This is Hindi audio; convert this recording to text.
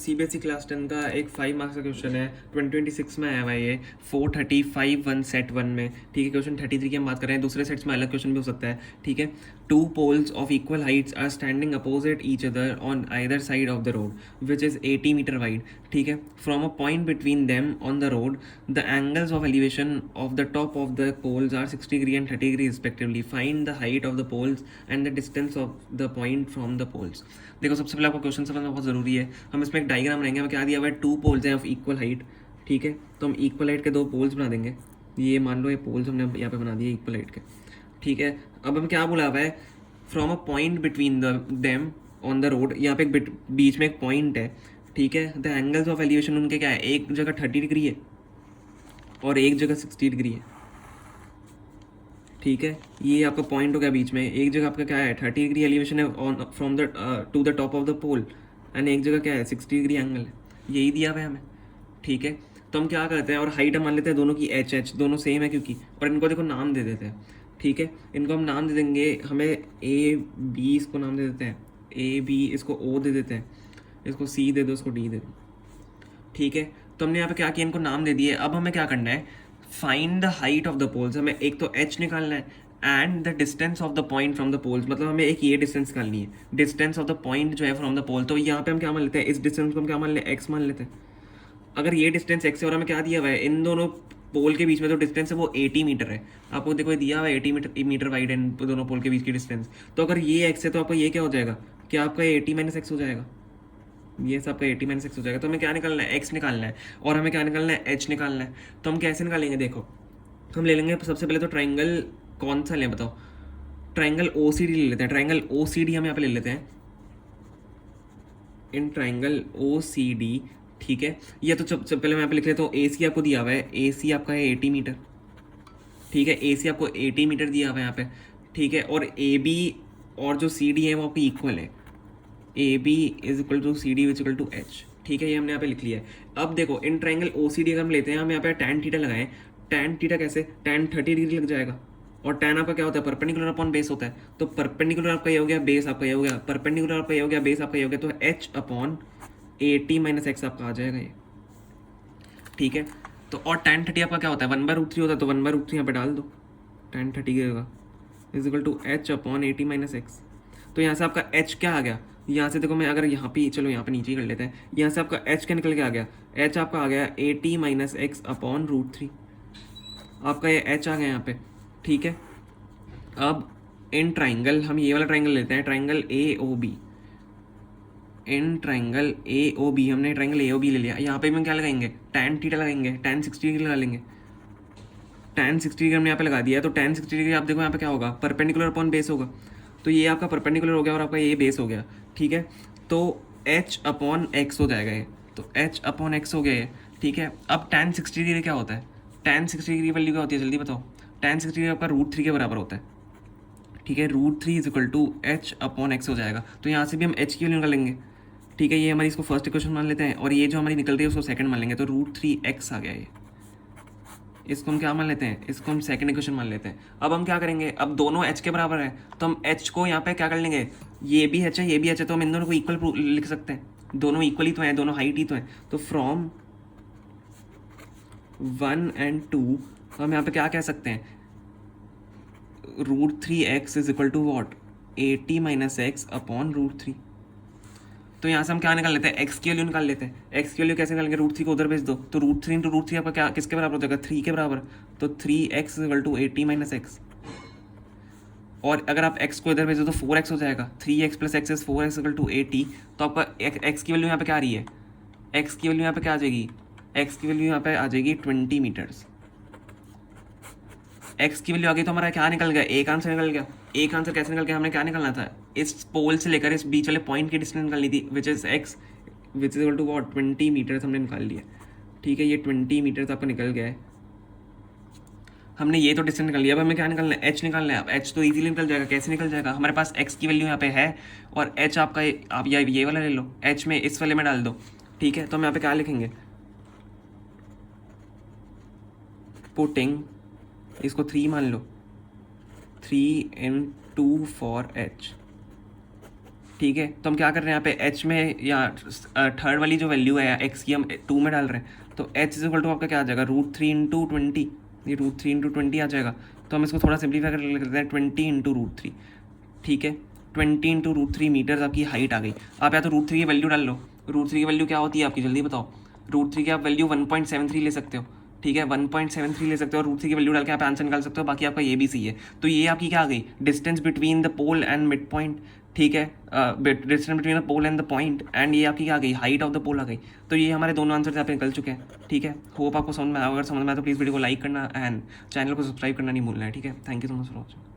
सीबीएसई क्लास 10 का एक 5 मार्क्स का क्वेश्चन है 2026 में आया हुआ है ये 435 वन सेट वन में। ठीक है, क्वेश्चन 33 की हम बात कर रहे हैं, दूसरे सेट्स में अलग क्वेश्चन भी हो सकता है। ठीक है, two poles of equal heights are standing opposite each other on either side of the road which is 80 metre wide. ठीक है, from a point between them on the road the angles of elevation of the top of the poles are 60 degree and 30 degree respectively. Find the height of the poles and the distance of the point from the poles. देखो, सबसे पहले आपको क्वेश्चन समझना बहुत ज़रूरी है। हम इसमें एक डायग्राम रहेंगे, हमें क्या दिया हुआ है, टू पोल्स हैं ऑफ इक्वल हाइट। ठीक है, तो हम इक्वल हाइट के दो पोल्स बना देंगे। ये मान लो ये पोल्स हमने यहाँ पे बना दिए इक्वल हाइट के। ठीक है, अब हम क्या बोला हुआ है, from a point between the them on the road. यहाँ पे एक बीच में एक पॉइंट है। ठीक है, द एंगल्स ऑफ एलिवेशन उनके क्या है, एक जगह 30 डिग्री है और एक जगह 60 डिग्री है। ठीक है, ये आपका पॉइंट हो गया बीच में। एक जगह आपका क्या है, 30 डिग्री एलिवेशन है on from the to the top of the pole, and एक जगह क्या है, 60 डिग्री एंगल है। यही दिया हुआ है हमें। ठीक है, तो हम क्या करते हैं, और हाइट हम मान लेते हैं दोनों की एच दोनों सेम है क्योंकि, और इनको देखो नाम दे देते हैं। ठीक है, इनको हम नाम दे देंगे, हमें ए बी इसको नाम दे देते हैं, ए बी इसको ओ दे देते हैं, इसको सी दे दो, इसको डी दे दो। ठीक है, तो हमने यहाँ पे क्या किया, इनको नाम दे दिए। अब हमें क्या करना है, find the height of the poles. हमें एक तो एच निकालना है and the distance of the point from the poles, मतलब हमें एक ये डिस्टेंस निकालनी है, डिस्टेंस ऑफ द पॉइंट जो है फ्रॉम द पोल। तो यहाँ पे हम क्या मान लेते हैं, इस डिस्टेंस को हम क्या मान लेते हैं, एक्स मान लेते हैं। अगर ये डिस्टेंस एक्स है और हमें क्या दिया हुआ है, इन दोनों पोल के बीच में जो डिस्टेंस है वो 80 मीटर है। आपको देखो ये दिया हुआ है 80 मीटर वाइड है इन दोनों पोल के बीच की डिस्टेंस। तो अगर ये एक्स है तो आपका ये क्या हो जाएगा, क्या आपका 80 माइनस एक्स हो जाएगा, ये सब का 80 माइनस एक्स हो जाएगा। तो हमें क्या निकालना है, एक्स निकालना है, और हमें क्या निकालना है, एच निकालना है। तो हम कैसे निकालेंगे, देखो हम ले लेंगे सबसे पहले तो ट्राइंगल, कौन सा लें बताओ, ट्राइंगल ओ सी डी ले लेते हैं। ट्राइंगल ओ सी डी हम यहाँ पे ले लेते हैं, in triangle O C D. ठीक है, ये तो सब पहले मैं यहाँ पे लिख लेता हूँ। ए सी आपको दिया हुआ है, ए सी आपका है 80 मीटर। ठीक है, ए सी आपको 80 मीटर दिया हुआ है यहाँ पे। ठीक है, और ए बी और जो सी डी है वो आपकी इक्वल है, A B is equal to C D is equal to H. ठीक है, ये हमने यहाँ पे लिख लिया है। अब देखो, in triangle O C D अगर हम लेते हैं, हम यहाँ पे टैन थीटा लगाएं। टैन थीटा कैसे, टैन 30 डिग्री लग जाएगा, और टैन आपका क्या होता है, परपेंडिकुलर अपॉन बेस होता है। तो परपेंडिकुलर आपका ये हो गया, बेस आपका ये हो गया, परपेंडिकुलर आपका ये हो गया, बेस आपका ये हो गया, तो एच अपॉन 80 माइनस एक्स आपका आ जाएगा ये। ठीक है, तो और टैन 30 आपका क्या होता है, 1/√3 होता है, तो 1/√3 यहाँ पे डाल दो, टैन 30 की जगह is equal to H upon 80 minus X. तो यहाँ से आपका एच क्या आ गया, यहाँ से देखो मैं अगर यहाँ पे, चलो यहाँ पे नीचे ही कर लेते हैं, यहाँ से आपका एच क्या निकल के आ गया, एच आपका आ गया 80 माइनस एक्स अपॉन √3। आपका ये एच आ गया यहाँ पे। ठीक है, अब इन ट्राइंगल, हम ये वाला ट्राइंगल लेते हैं, triangle A O B. In triangle A O B, हमने ट्राइंगल ए ओ बी ले लिया। यहाँ पे हम क्या लगाएंगे, टैन थीटा लगाएंगे, टैन 60 डिग्री लगा लेंगे। टैन 60 डिग्री हमने यहाँ पे लगा दिया, तो टैन 60 डिग्री आप देखो यहाँ पे क्या होगा, परपेंडिकुलर अपॉन बेस होगा। तो ये आपका परपेंडिकुलर हो गया और आपका ये बेस हो गया। ठीक है, तो एच अपॉन एक्स हो जाएगा ये, तो एच अपॉन एक्स हो गया ये। ठीक है, अब टैन 60 डिग्री क्या होता है, टैन 60 डिग्री वैल्यू क्या होती है, जल्दी बताओ। टैन 60 डिग्री आपका √3 के बराबर होता है। ठीक है, √3 is equal to H upon X हो जाएगा। तो यहाँ से भी हम एच की वैल्यू निकालेंगे। ठीक है, ये हमारी इसको फर्स्ट इक्वेशन मान लेते हैं, और ये जो हमारी निकल रही है उसको सेकंड मान लेंगे, तो √3x आ गया ये। इसको हम क्या मान लेते हैं, इसको हम सेकंड इक्वेशन मान लेते हैं। अब हम क्या करेंगे, अब दोनों h के बराबर है, तो हम h को यहाँ पे क्या कर लेंगे, ये भी h है ये भी h है, तो हम इन दोनों को इक्वल लिख सकते हैं, दोनों इक्वल ही तो हैं, दोनों हाइट ही तो हैं। तो फ्रॉम 1 and 2 हम यहाँ पे क्या कह सकते हैं, √3x is equal to what, 80 minus X upon √3। तो यहाँ से हम क्या निकाल लेते हैं, एक्स की वैल्यू निकाल लेते हैं। एक्स की वैल्यू कैसे निकालेंगे, √3 को उधर भेज दो, तो √3 इंटू √3 आपका क्या किसके बराबर हो जाएगा, 3 के बराबर। तो 3x equal to 80 minus x, और अगर आप x को इधर भेजो तो 4x हो जाएगा, 3x plus X is 4x equal to 80। तो आपका x की वैल्यू यहाँ पे क्या आ रही है, x की वैल्यू यहाँ पे क्या आ जाएगी, x की वैल्यू यहाँ पे आ जाएगी 20 मीटर्स। x की वैल्यू आ गई तो हमारा क्या निकल गया, एक आंसर निकल गया। एक आंसर कैसे निकल गया, हमने क्या निकालना था, इस पोल से लेकर इस बीच वाले पॉइंट की डिस्टेंस निकालनी थी, which is x which is equal to what 20 metres हमने निकाल लिया। ठीक है, ये 20 मीटर्स आपका निकल गया है। हमने ये तो डिस्टेंस निकाल लिया, अब हमें क्या निकालना है, एच निकालना है। अब एच तो इजीली निकल जाएगा, कैसे निकल जाएगा, हमारे पास एक्स की वैल्यू यहाँ पे है, और एच आपका आप ये वाला ले लो, एच में इस वाले में डाल दो। ठीक है, तो हम यहाँ पे क्या लिखेंगे, पुटिंग, इसको 3 मान लो, 3 × 2 फॉर एच। ठीक है, तो हम क्या कर रहे हैं यहाँ पे एच में या थर्ड वाली जो वैल्यू है एक्स की हम 2 में डाल रहे हैं, तो एच इज इक्वल टू आपका क्या आ जाएगा √3 × 20, ये √3 × 20 आ जाएगा। तो हम इसको थोड़ा सिंप्लीफाई कर लेते हैं 20 × √3, ठीक है, 20 × √3 मीटर्स आपकी हाइट आ गई। आप या तो √3 की वैल्यू डाल लो, √3 की वैल्यू क्या होती है आपकी जल्दी बताओ। √3 की आप वैल्यू 1.73 ले सकते हो, ठीक है, 1.73 ले सकते हो और √3 की वैल्यू डाल के आप आंसर निकाल सकते हो, बाकी आपका ये भी सही है। तो ये आपकी क्या आ गई, distance between the pole and mid point, ठीक है, distance between the pole and the point, and ये आपकी क्या आ गई, हाइट ऑफ द पोल आ गई। तो ये हमारे दोनों आंसर यहाँ पे निकल चुके हैं, ठीक है। होप आपको समझ में आया, अगर समझ में आया तो प्लीज़ वीडियो को लाइक करना एंड चैनल को सब्सक्राइब करना नहीं भूलना है, ठीक है। Thank you so much for watching.